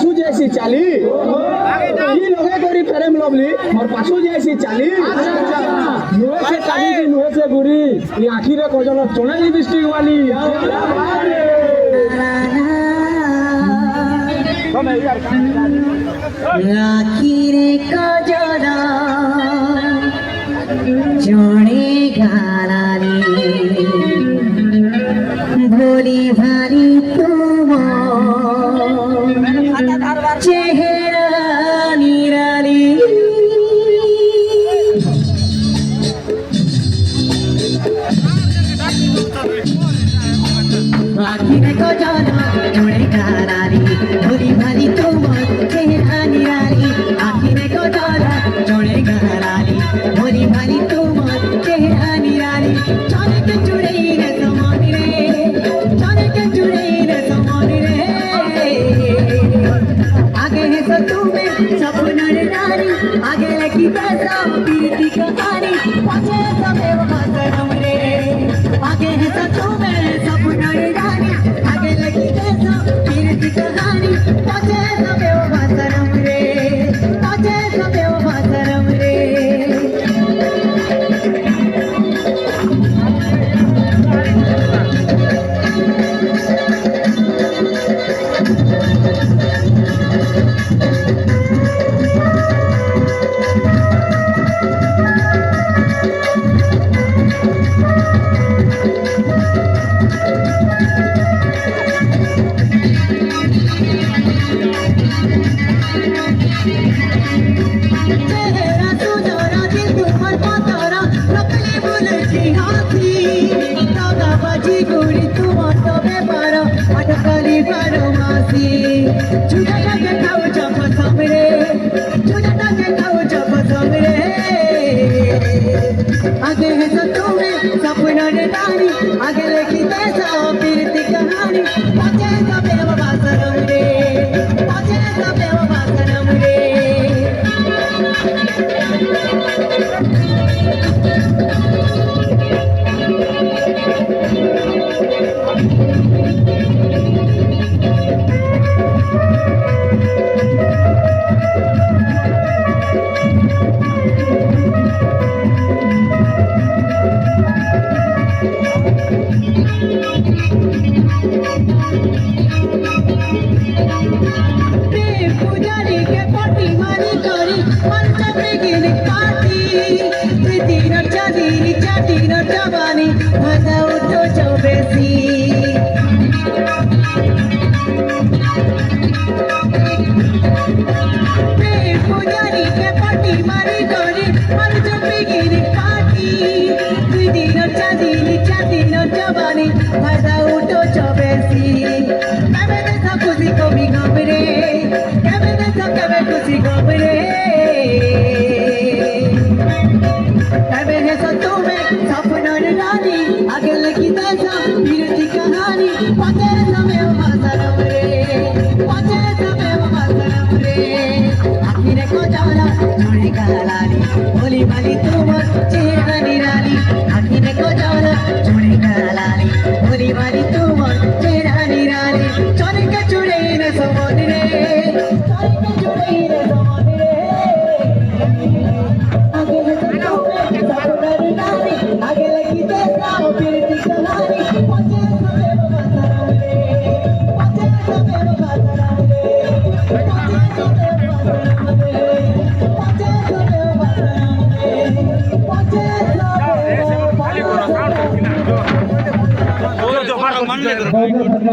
पासू जैसी चाली ये लगे करी फेरम लवली और पासू जैसी चाली नुहे से चाली की नुहे से बुरी ये आखिर को जन चोने लिपस्टिक वाली आखिरे को जन चोने गालानी भोली भारी तुम चेहरा निराली आखिरे को जाना चोने गालानी भोली भारी तुम चेहरा निराली आखिरे को जाना चोने गालानी भोली भारी तुम चेहरा निराली चले के चुड़े रे समान रे चले के चुड़े रे समान रे आगे है तो तुम्हें सपना रे नारी आगे लगी पैसा पीती कहानी पीछे सब मातरम रे आगे है तो तुम्हें सपना रे नारी आगे लगी पैसा पीती कहानी पीछे सब मातरम रे पीछे सब मातरम रे चेहरा सुनहरा दिल तुम्हार पातारा रखले बोलती हाथी दादा बाजी गोरी तुम्हार तो बेपारा अटकली बारो मासी चुना के खाओ जब सामने चुना के खाओ जब सामने आगे है तो तुम्हें सपना रे नारी आगे लिखी पैसा पीरती कहानी पीछे सब बासरम रे पीछे सब बासरम रे पुजारी के पार्टी मारी करी मंच पे गिरी पार्टी प्रीति नचा दीनी चाटी नचा बानी मजा उठो चौबेसी पुजारी के पार्टी मारी करी मंच पे गिरी पार्टी प्रीति नचा दीनी चाटी नचा बानी मजा उठो चौबेसी मैं देखा खुशी को भी घबरे कबे खुशी घबरे कबे है सो तुम्हें सपना रे नानी आगे लगी पैसा पीरती कहानी पते समय मातरम रे पते समय मातरम रे आखिर को जाना छोड़े गालानी भोली भाली तुम चेहरा निराली आखिर को जाना छोड़े गालानी भोली भाली तुम चेहरा निराली चले के चुड़े न समोन रे आगे लगी देखा फिर कहानी पचे जो